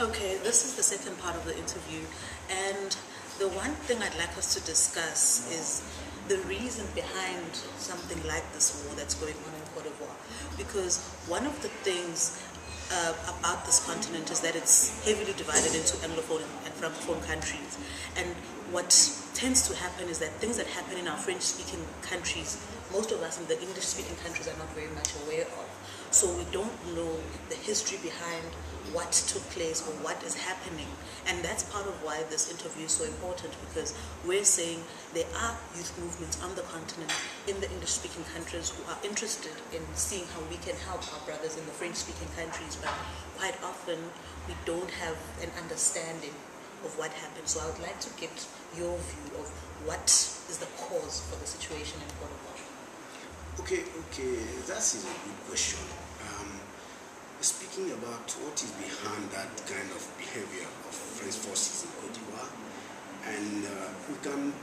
Okay, this is the second part of the interview, and the one thing I'd like us to discuss is the reason behind something like this war that's going on in Cote d'Ivoire. Because one of the things about this continent is that it's heavily divided into Anglophone and Francophone countries. And what tends to happen is that things that happen in our French-speaking countries, most of us in the English-speaking countries are not very much aware of. So we don't know the history behind what took place or what is happening. And that's part of why this interview is so important, because we're saying there are youth movements on the continent in the English-speaking countries who are interested in seeing how we can help our brothers in the French-speaking countries, but quite often we don't have an understanding of what happened. So I would like to get your view of what is the cause for the situation in Cote d'Ivoire. Okay, that is a good question. Speaking about what is behind that kind of behavior of French forces in Cote d'Ivoire, and we can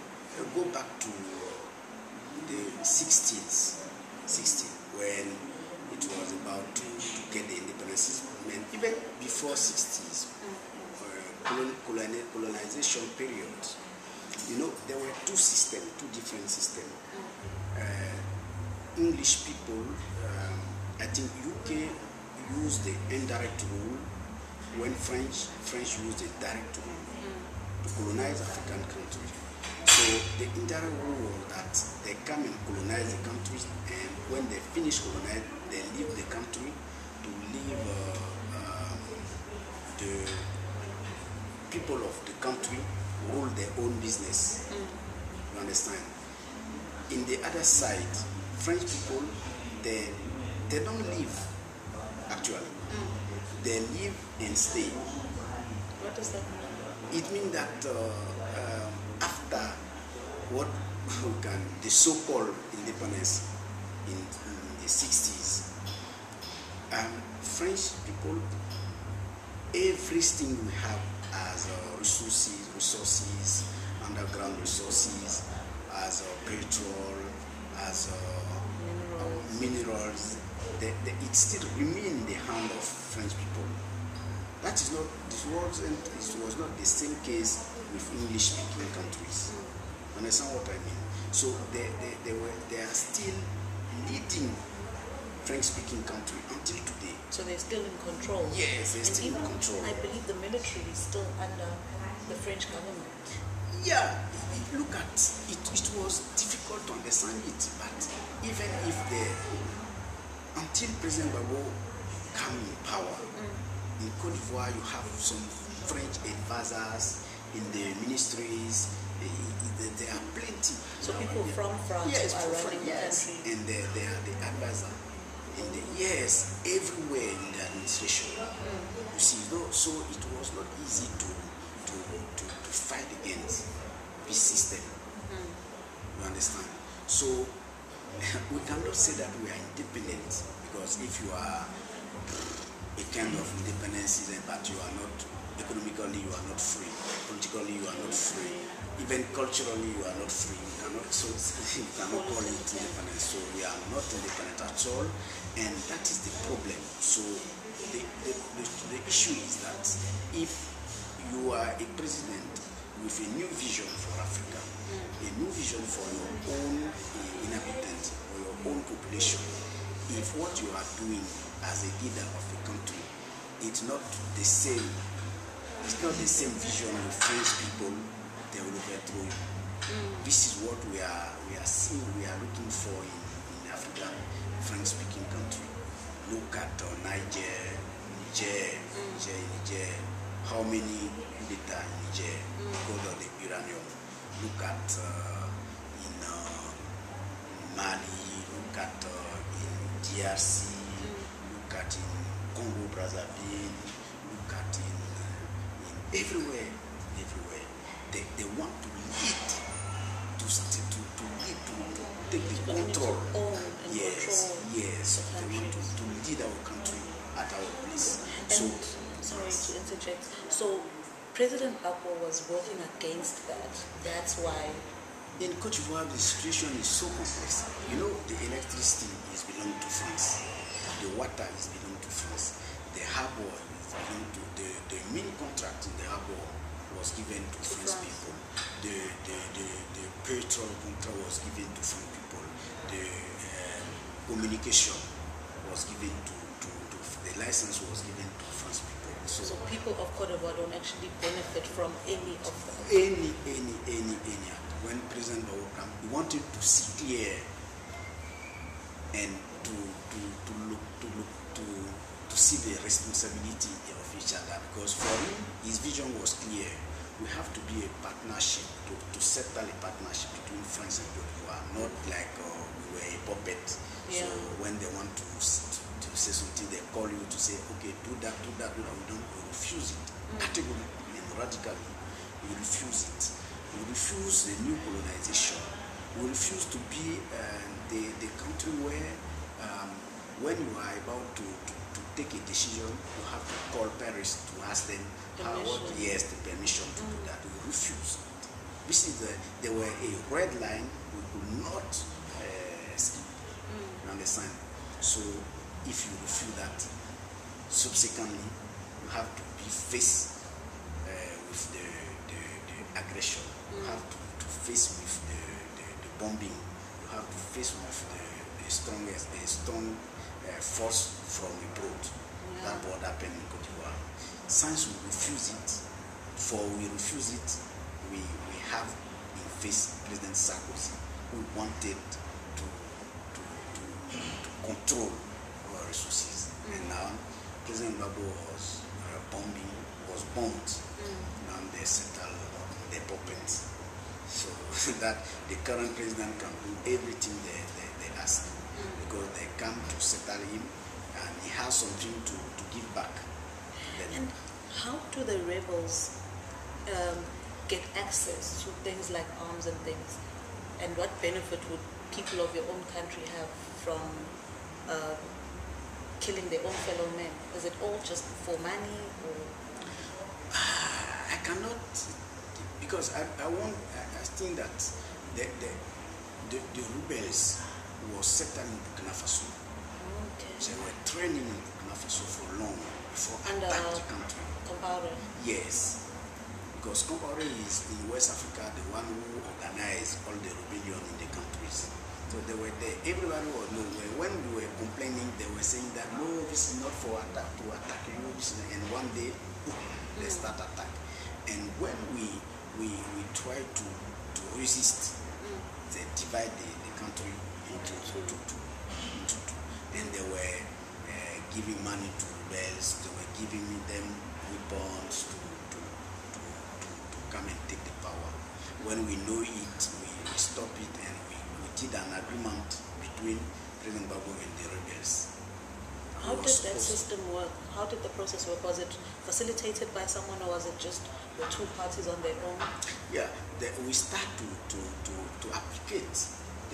go back to the 60s, when it was about to get the independence, and even before 60s, colonization period. You know, there were two different systems. English people, I think UK used the indirect rule when French used the direct rule to colonize African countries. So the indirect rule was that they come and colonize the countries, and when they finish colonizing, they leave the country to leave the people of the country rule their own business. You understand? In the other side, French people, they don't live, actually. They live and stay. What does that mean? It means that after what the so-called independence in the 60s, French people, everything we have as resources, underground resources, as petrol, as minerals, it still remain in the hand of French people. That is not, it was not the same case with English-speaking countries. Understand what I mean? So they are still leading French-speaking country until today. So they're still in control. Yes, they're still in control. I believe the military is still under the French government. Yeah, look at it. It was difficult to understand it, but even if until President Gbagbo came in power, in Cote d'Ivoire you have some French advisors in the ministries. There are plenty. So people from France are running the country. And they are the advisor. Yes, everywhere in the administration. You see, so it was not easy to fight against this system. You understand? So we cannot say that we are independent, because if you are a kind of independence, but you are not economically, you are not free. Politically, you are not free. Even culturally, you are not free. You cannot call it independence. So we are not independent at all, and that is the problem. So the issue is that if you are a president with a new vision for Africa, a new vision for your own inhabitants or your own population, if what you are doing as a leader of a country, it's not the same vision with French people, they will overthrow you. This is what we are seeing, we are looking for in Africa, French-speaking country. Look at Niger, how many coup d'etat in Niger because of the uranium. Look at in Mali, look at in DRC, look at in Congo Brazzaville, look at in everywhere. They want to lead, to take the control. Yes. They want to lead our country at our place. And sorry to interject. So President Gbagbo was working against that. That's why. In Cote d'Ivoire, the situation is so complex. You know, the electricity is belong to France. The water is belong to France. the harbor, the main contract in the harbor was given to French people. The petrol contract was given to French people. The communication was given to the license was given to French people. So people of Cote d'Ivoire don't actually benefit from any of them? Any. When President Bawo came, he wanted to see clear and to see the responsibility of each other, because for him, his vision was clear. We have to be a partnership, to settle a partnership between France and Cote d'Ivoire, not like we were a puppet. Yeah. So when they want to say something, they call you to say, okay, do that. We refuse it categorically and radically. We refuse it. We refuse the new colonization. We refuse to be the country where when you are about to take a decision, you have to call Paris to ask them the permission to do that. We refuse. This is there were a red line we could not skip. You understand? So if you refuse that, subsequently you have to be faced with the aggression. You have to face with the bombing. You have to face with the strong force from abroad. That what happened in Cote d'Ivoire. Since we refuse it, we have in face President Sarkozy, who wanted to control our resources. And now President Gbagbo was bombed. Now they settle the puppets. So that the current president can do everything they ask, because they come to settle him and he has something to give back. And how do the rebels get access to things like arms and things? And what benefit would people of your own country have from killing their own fellow men? Is it all just for money? Or? I cannot, because I think that the rebels was settled in Burkina Faso. Okay. They were training in Burkina Faso for long before attacking the country. Compaoré. Yes, because Compaoré is in West Africa the one who organized all the rebellion in the countries. So they were there. Everybody was nowhere. When we were complaining, they were saying that no, this is not for attack to attack you. And one day, they start attack. And when we try to resist, they divide the country into two. And they were giving money to rebels. They were giving them weapons to come and take the power. When we know it, we stop it, and we did an agreement between President Gbagbo and the rebels. How did that system work? How did the process work? Was it facilitated by someone, or was it just the two parties on their own? Yeah, we start to applicate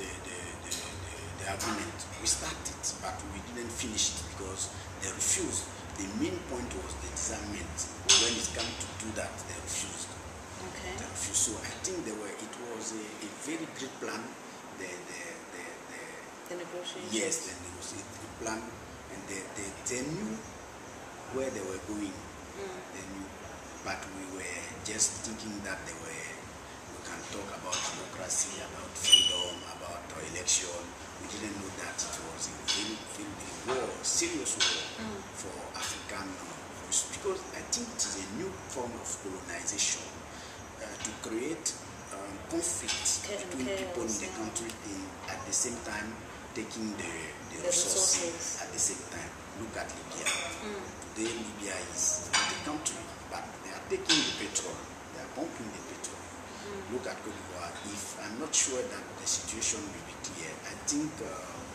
the agreement. We started, but we didn't finish it because they refused. The main point was the disarmament. When it came to do that, they refused. Okay. They refused. So I think it was a very great plan. The negotiations. Yes, then there was a plan, and they knew where they were going. They knew, but we were just thinking that we can talk about democracy, about freedom, about election. We didn't know that it was a very war, serious war for African because I think it is a new form of colonization to create conflict between people in the country at the same time taking the resources at the same time. Look at Libya. Today Libya is the country, but they are taking the petrol. They are pumping the petrol. Look at Cote d'Ivoire. I'm not sure that the situation will be clear. I think,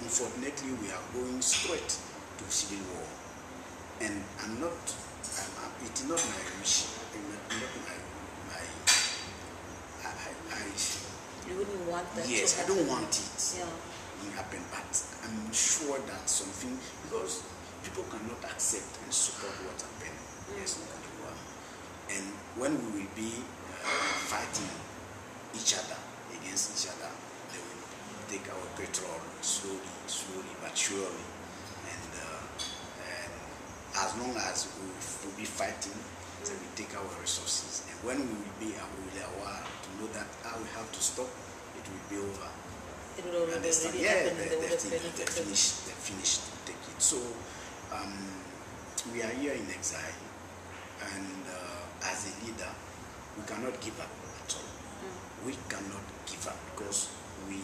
unfortunately, we are going straight to civil war. And it is not my wish. You wouldn't want that to Yes, happen. I don't want it Yeah. to happen, but I'm sure that something, because people cannot accept and support what happened. Yes, in Cote d'Ivoire. And when we will be fighting each other, against each other, they will take our petrol slowly but surely. And as long as we will be fighting, so we take our resources. And when we will be aware to know that we have to stop, it will be over. It will already happen. Yeah, they finished to take it. So we are here in exile, and as a leader, we cannot give up at all. We cannot give up because we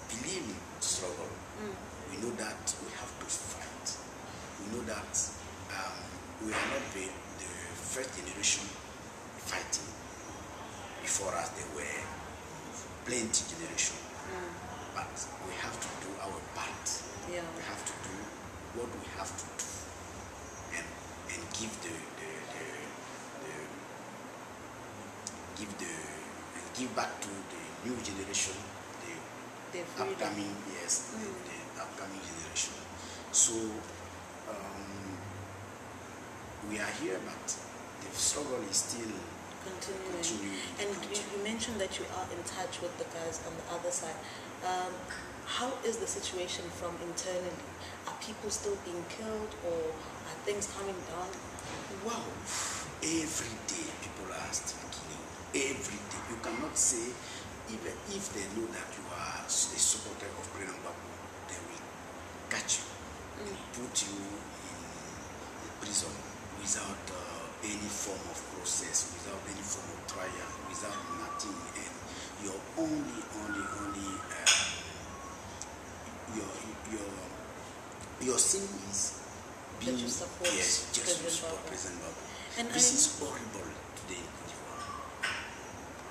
believe in struggle. We know that we have to fight. We know that we are not the first generation fighting. Before us, there were plenty generation. But we have to do our part. Yeah. We have to do what we have to do, and give give back to the new generation, the upcoming the upcoming generation. So we are here, but the struggle is still continuing. And you mentioned that you are in touch with the guys on the other side. How is the situation from internally? Are people still being killed, or are things coming down? Wow, every day people are still killing. Every day. You cannot say, even if they know that you are a supporter of President Babu, they will catch you and put you in prison without any form of process, without any form of trial, without nothing, and your your sin is being just support President Babu. And this is horrible today in Cote d'Ivoire.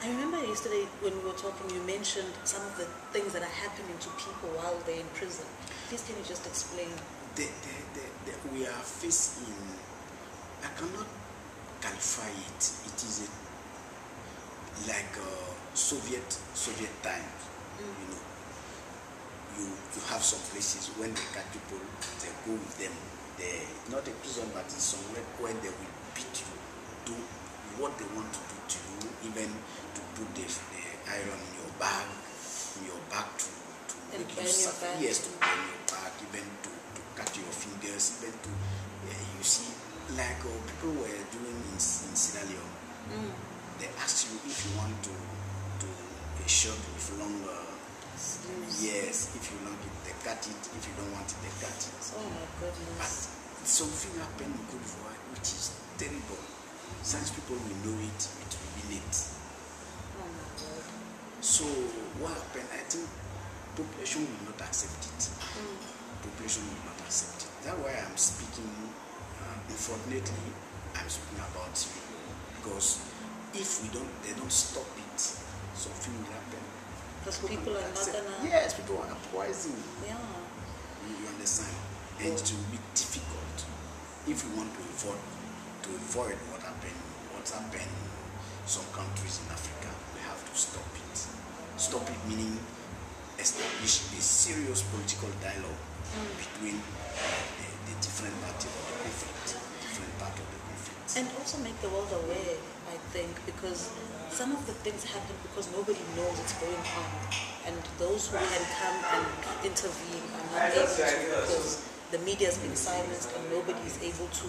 I remember yesterday when we were talking, you mentioned some of the things that are happening to people while they're in prison. Please, can you just explain? We are facing, I cannot qualify it. It is like Soviet times. You know, you have some places when they catch people, they go with them. They not a prison, but it's somewhere when they will beat you, do what they want to do to you, even to put the iron in your back to make you suffer. Yes, to burn your back, even to cut your fingers, even to you see, like people were doing in Sierra Leone. They ask you if you want to a shirt with longer. Yes, if you like it, they cut it. If you don't want it, they cut it. Oh my goodness. But something happened in Cote d'Ivoire which is terrible. Such people will know it will be late. Oh my God. So what happened? I think population will not accept it. Population will not accept it. That's why I'm speaking, unfortunately, I'm speaking about you. Because if they don't stop it, something will happen. Because people are not gonna... Yes, people are poison. Yeah. You understand? And it will be difficult if we want to avoid what's happened in some countries in Africa. We have to stop it. Stop it meaning establish a serious political dialogue between the different parties of the conflict, different part of the conflict. And also make the world aware, I think, because some of the things happen because nobody knows what's going on, and those who can come and intervene are not able to because the media has been silenced and nobody is able to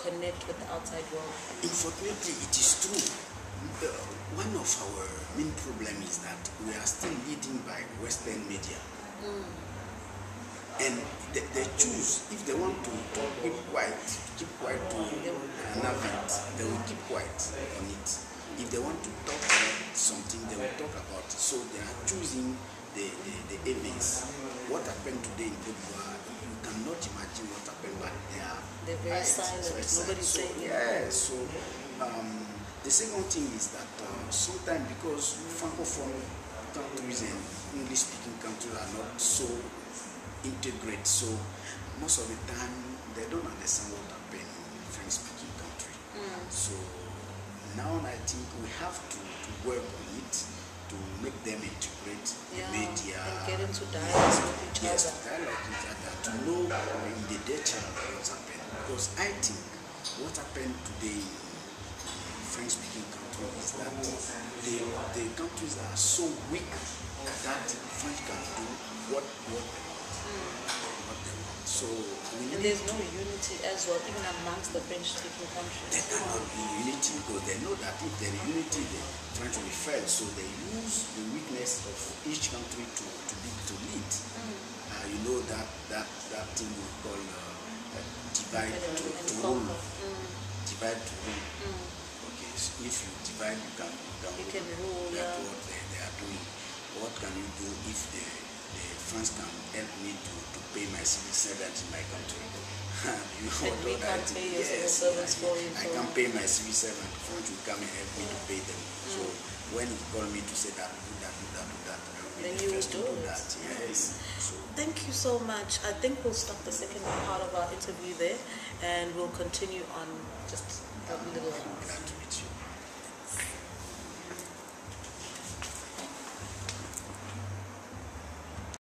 connect with the outside world. Unfortunately, it is true. One of our main problems is that we are still leading by Western media. And they choose, if they want to keep quiet to Navigue, they will keep quiet on it. If they want to talk about something, they will talk about it. So they are choosing the events. What happened today in Cote d'Ivoire, you cannot imagine what happened, but they're very silent. Nobody's saying it. Yeah, so the second thing is that sometimes because Francophone countries and English-speaking countries are not so integrated, so most of the time they don't understand what happened in French-speaking country. So now I think we have to work on it to make them integrate the media and get into dialogue with each other. Yes, dialogue with each other to know in the detail what's happened. Because I think what happened today in French-speaking countries is that the countries are so weak that French can do what they want. So we And need there's no unity as well, even amongst the French-speaking countries. there cannot be unity because they know that if there is unity, the French will be failed. So they use the weakness of each country to lead. You know that thing we call divide to rule. Divide to rule. Okay, so if you divide, you can rule. That's what they are doing. What can you do if the France can help me to pay my civil servant in my country? You know And we can't pay your civil servants for you. I can pay my civil servant. France will come and help me to pay them. So when he called me to say that, do that, then you will do that. Yes. So thank you so much. I think we'll stop the second part of our interview there, and we'll continue on just a little. glad to be